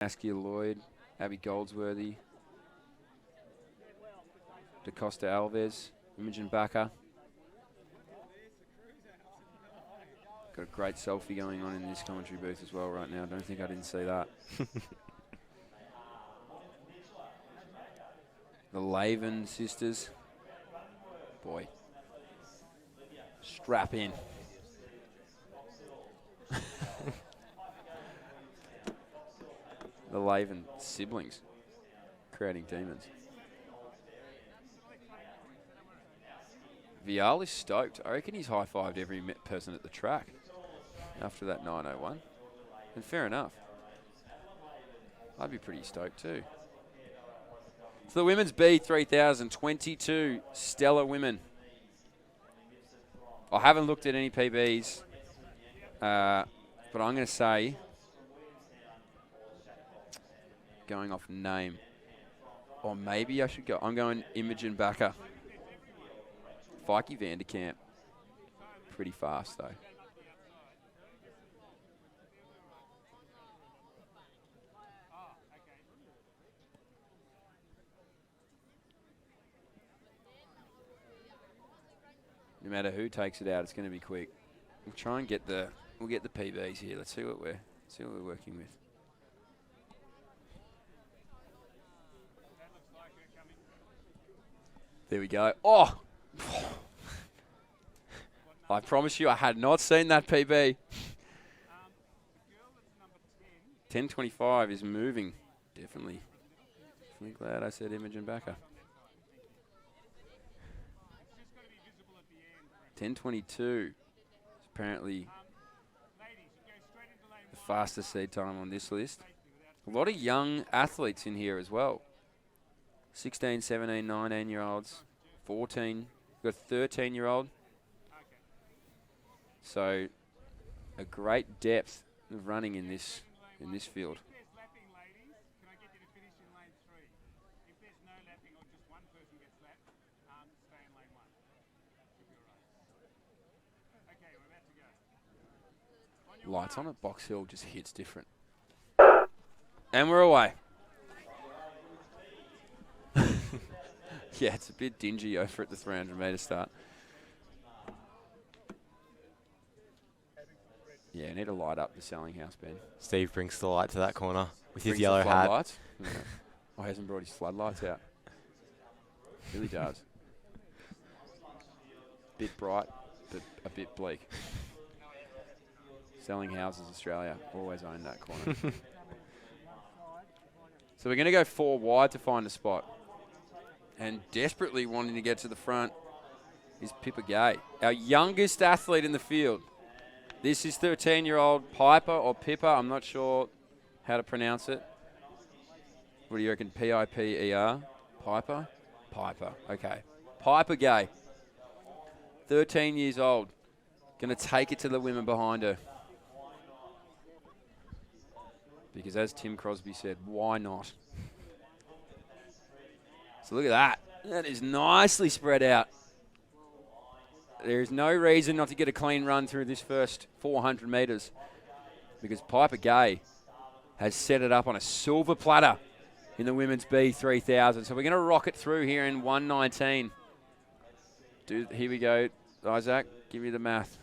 Askia Lloyd, Abby Goldsworthy, DaCosta Alves, Imogen Bakker. Got a great selfie going on in this commentary booth as well right now. Don't think I didn't see that. The Laven sisters. Boy. Strap in. The Laven siblings creating demons. Vial is stoked. I reckon he's high-fived every person at the track after that 9:01. And fair enough. I'd be pretty stoked too. So the women's B 3022 stellar women. I haven't looked at any PBs, but I'm going to say, going off name, or maybe I should go. I'm going Imogen Bakker. Fikey Vanderkamp. Pretty fast though. No matter who takes it out, it's going to be quick. We'll try and get the PBs here. Let's see what we're working with. There we go. Oh, I promise you, I had not seen that PB. 10:25 is moving. Definitely glad I said Imogen Bakker. 10:22 is apparently the fastest seed time on this list. A lot of young athletes in here as well. 16, 17, 19-year-olds, 14, got a 13-year-old. So a great depth of running in this field. Lights on at Box Hill just hits different. And we're away. Yeah, it's a bit dingy over at the 300-metre start. Yeah, I need to light up the selling house, Ben. Steve brings the light to that corner with his Brings yellow the hat. floodlights. Yeah. Oh, he hasn't brought his floodlights out. Really does. Bit bright, but a bit bleak. Selling Houses Australia, always own that corner. So we're going to go 4 wide to find a spot. And desperately wanting to get to the front is Pippa Gay, our youngest athlete in the field. This is 13-year-old Piper or Pippa. I'm not sure how to pronounce it. What do you reckon? Piper? Piper? Piper. Okay. Piper Gay. 13 years old. Going to take it to the women behind her. Because as Tim Crosby said, why not? So look at that. That is nicely spread out. There is no reason not to get a clean run through this first 400 metres because Piper Gay has set it up on a silver platter in the women's B 3000. So we're going to rock it through here in 1:19. Here we go. Isaac, give me the math,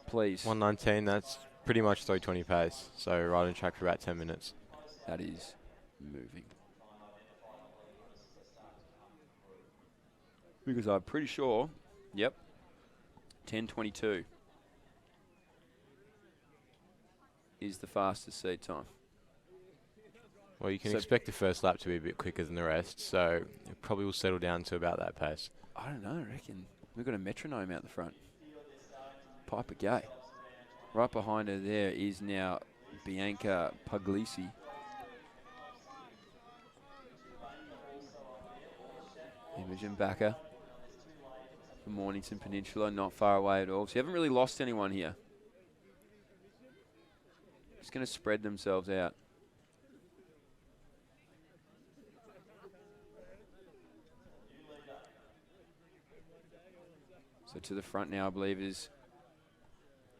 please. 1:19, that's pretty much 3:20 pace. So right on track for about 10 minutes. That is moving. Because I'm pretty sure, yep, 10:22 is the fastest seed time. Well, you can expect the first lap to be a bit quicker than the rest, so it probably will settle down to about that pace. I don't know, I reckon we've got a metronome out the front. Piper Gay. Right behind her there is now Bianca Puglisi. Imogen Bakker from Mornington Peninsula, not far away at all. So you haven't really lost anyone here. Just going to spread themselves out. So to the front now, I believe, is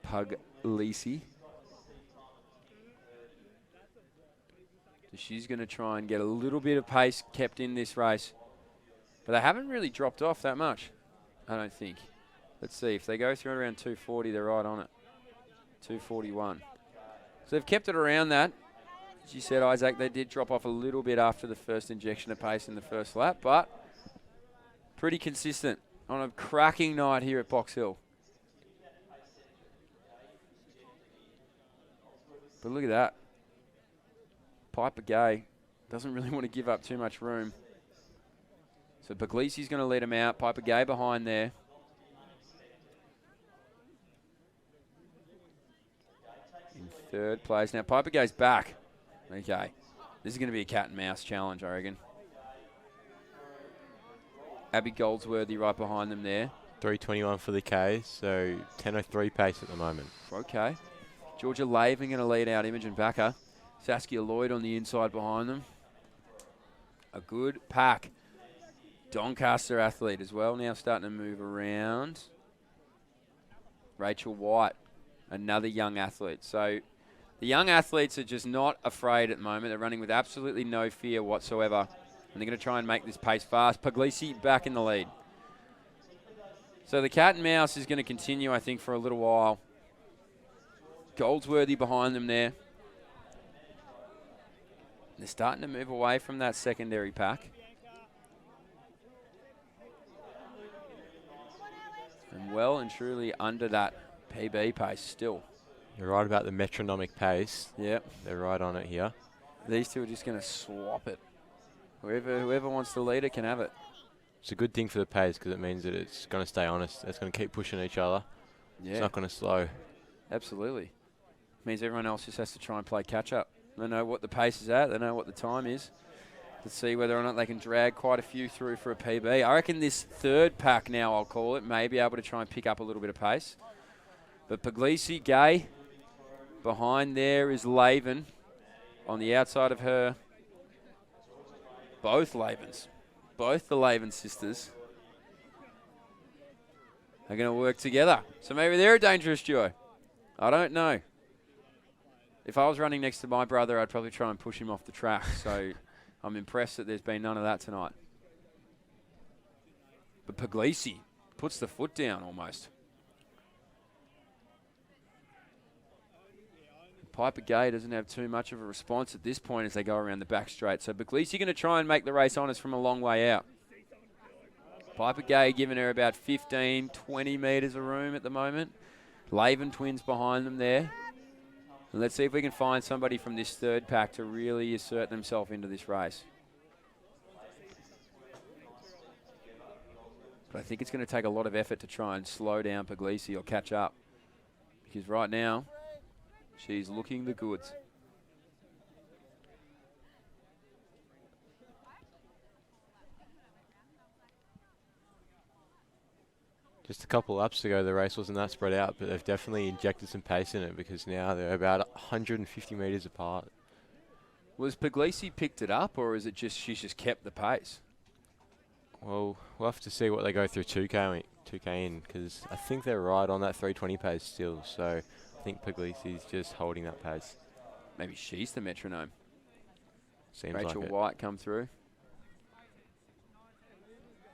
Puglisi. So she's going to try and get a little bit of pace kept in this race. But they haven't really dropped off that much, I don't think. Let's see. If they go through around 240, they're right on it. 241. So they've kept it around that. As you said, Isaac, they did drop off a little bit after the first injection of pace in the first lap, but pretty consistent on a cracking night here at Box Hill. But look at that. Piper Gay doesn't really want to give up too much room. So Puglisi's going to lead him out. Piper Gay behind there. In third place. Now Piper Gay's back. Okay. This is going to be a cat and mouse challenge, I reckon. Abby Goldsworthy right behind them there. 3:21 for the K, so 10:03 pace at the moment. Okay. Georgia Laven going to lead out Imogen Backer. Saskia Lloyd on the inside behind them. A good pack. Doncaster athlete as well, now starting to move around. Rachel White, another young athlete. So the young athletes are just not afraid at the moment. They're running with absolutely no fear whatsoever. And they're going to try and make this pace fast. Puglisi back in the lead. So the cat and mouse is going to continue, I think, for a little while. Goldsworthy behind them there. They're starting to move away from that secondary pack. And well and truly under that PB pace still. You're right about the metronomic pace. Yep. They're right on it here. These two are just going to swap it. Whoever wants to lead it can have it. It's a good thing for the pace because it means that it's going to stay honest. It's going to keep pushing each other. Yeah. It's not going to slow. Absolutely. Means everyone else just has to try and play catch up. They know what the pace is at. They know what the time is. To see whether or not they can drag quite a few through for a PB. I reckon this third pack now, I'll call it, may be able to try and pick up a little bit of pace. But Puglisi, Gay, behind there is Laven. On the outside of her, both Lavens. Both the Laven sisters are going to work together. So maybe they're a dangerous duo. I don't know. If I was running next to my brother, I'd probably try and push him off the track. So I'm impressed that there's been none of that tonight. But Puglisi puts the foot down almost. Piper Gay doesn't have too much of a response at this point as they go around the back straight. So Puglisi going to try and make the race honest from a long way out. Piper Gay giving her about 15, 20 metres of room at the moment. Laven twins behind them there. And let's see if we can find somebody from this third pack to really assert themselves into this race. But I think it's going to take a lot of effort to try and slow down Puglisi or catch up. Because right now, she's looking the goods. Just a couple laps ago, the race wasn't that spread out, but they've definitely injected some pace in it because now they're about 150 metres apart. Was Puglisi picked it up, or is it just she's just kept the pace? Well, we'll have to see what they go through 2K in, because I think they're right on that 320 pace still. So I think Puglisi's just holding that pace. Maybe she's the metronome. Seems Rachel like it. White come through,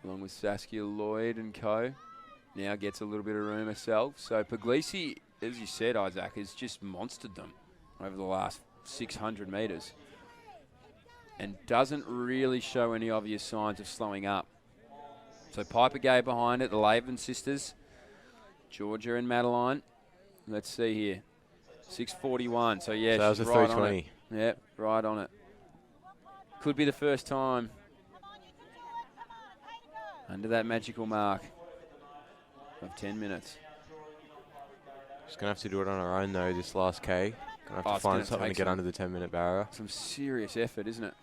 along with Saskia Lloyd and co. Now gets a little bit of room herself. So Puglisi, as you said, Isaac, has just monstered them over the last 600 metres and doesn't really show any obvious signs of slowing up. So Piper Gay behind it, the Laven sisters, Georgia and Madeline. Let's see here. 6:41. So, yeah, so that was she's a right 320. on it. Yep, right on it. Could be the first time under that magical mark of 10 minutes. Just going to have to do it on our own, though, this last K. Going to have to find something to get under the 10-minute barrier. Some serious effort, isn't it?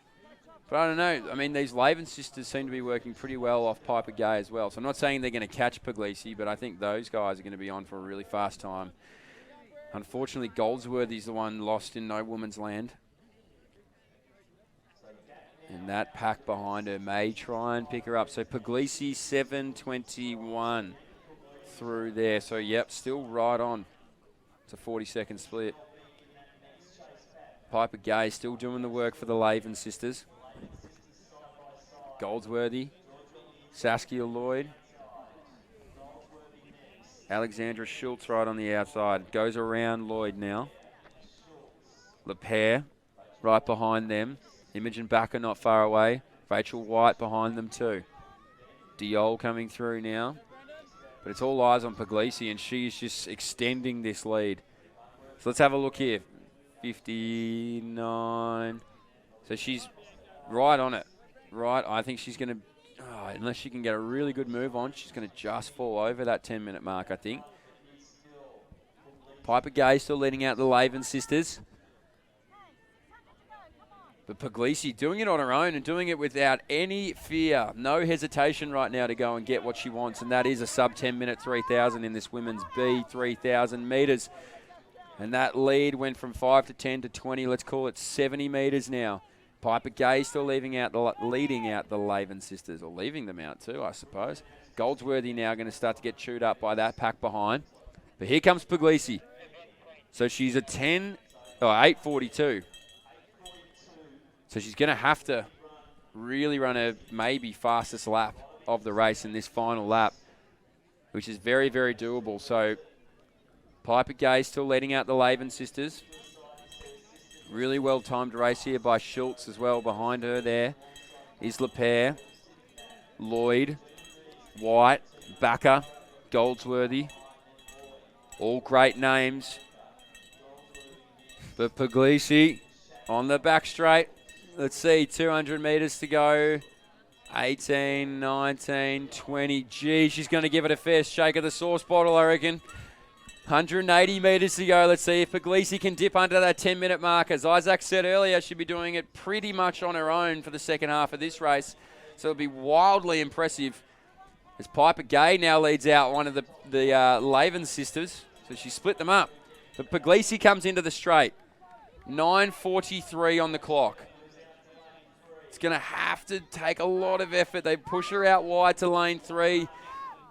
But I don't know. I mean, these Laven sisters seem to be working pretty well off Piper Gay as well. So I'm not saying they're going to catch Puglisi, but I think those guys are going to be on for a really fast time. Unfortunately, Goldsworthy's the one lost in no woman's land. And that pack behind her may try and pick her up. So Puglisi 7:21 through there. So, yep, still right on. It's a 40-second split. Piper Gay still doing the work for the Laven sisters. Goldsworthy, Saskia Lloyd, Alexandra Schultz right on the outside. Goes around Lloyd now. LePere right behind them. Imogen Backer not far away. Rachel White behind them too. Diol coming through now. But it's all eyes on Puglisi, and she's just extending this lead. So let's have a look here. 59. So she's right on it. Right, I think she's going to, unless she can get a really good move on, she's going to just fall over that 10-minute mark, I think. Piper Gay still leading out the Laven sisters. But Puglisi doing it on her own and doing it without any fear. No hesitation right now to go and get what she wants, and that is a sub 10-minute 3,000 in this women's B 3,000 metres. And that lead went from 5 to 10 to 20. Let's call it 70 metres now. Piper Gay still leading out the Laven sisters, or leaving them out too, I suppose. Goldsworthy now going to start to get chewed up by that pack behind. But here comes Puglisi. So she's a 8:42. So she's going to have to really run a maybe fastest lap of the race in this final lap, which is very, very doable. So Piper Gay still leading out the Laven sisters. Really well-timed race here by Schultz as well. Behind her there is LePere, Lloyd, White, Backer, Goldsworthy. All great names. But Puglisi on the back straight. Let's see, 200 metres to go. 18, 19, 20. Gee, she's going to give it a fair shake of the sauce bottle, I reckon. 180 metres to go. Let's see if Puglisi can dip under that 10-minute mark. As Isaac said earlier, she'll be doing it pretty much on her own for the second half of this race. So it'll be wildly impressive as Piper Gay now leads out one of the Laven sisters. So she split them up. But Puglisi comes into the straight. 9:43 on the clock. It's going to have to take a lot of effort. They push her out wide to lane 3.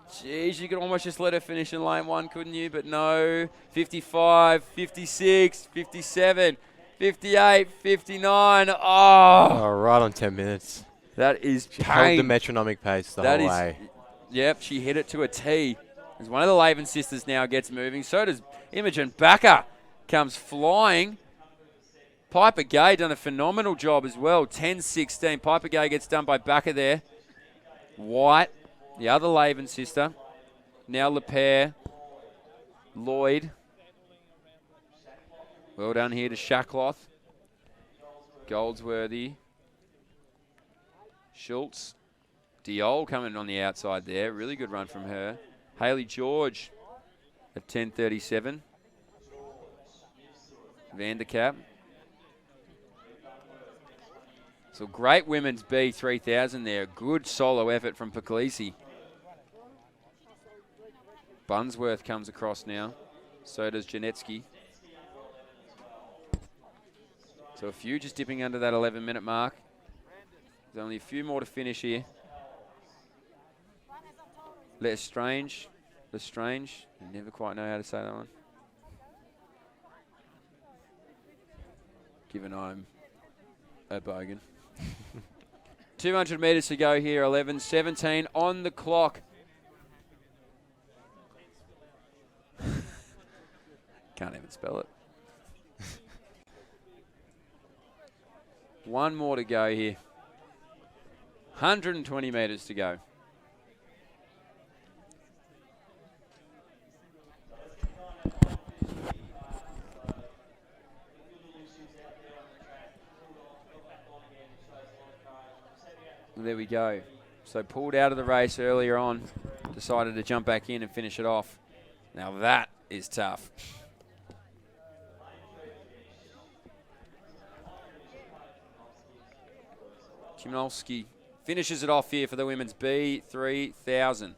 Jeez, you could almost just let her finish in lane 1, couldn't you? But no. 55, 56, 57, 58, 59. Oh, right on 10 minutes. That is She pain. held the metronomic pace the whole way. Yep, she hit it to a T. As one of the Laven sisters now gets moving. So does Imogen Backer. Comes flying. Piper Gay done a phenomenal job as well. 10-16. Piper Gay gets done by Backer there. White, the other Laven sister. Now LePere. Lloyd. Well done here to Shackloth. Goldsworthy. Schultz. Diol coming on the outside there. Really good run from her. Hayley George at 10:37. Vanderkap. So great women's B 3000 there. Good solo effort from Puglisi. Bunsworth comes across now. So does Janetsky. So a few just dipping under that 11-minute mark. There's only a few more to finish here. Lestrange. I never quite know how to say that one. Given I'm a bogan. 200 metres to go here, 11:17 on the clock. Can't even spell it. One more to go here. 120 metres to go. There we go. So pulled out of the race earlier on, decided to jump back in and finish it off. Now that is tough. Chimnolski finishes it off here for the women's B 3000.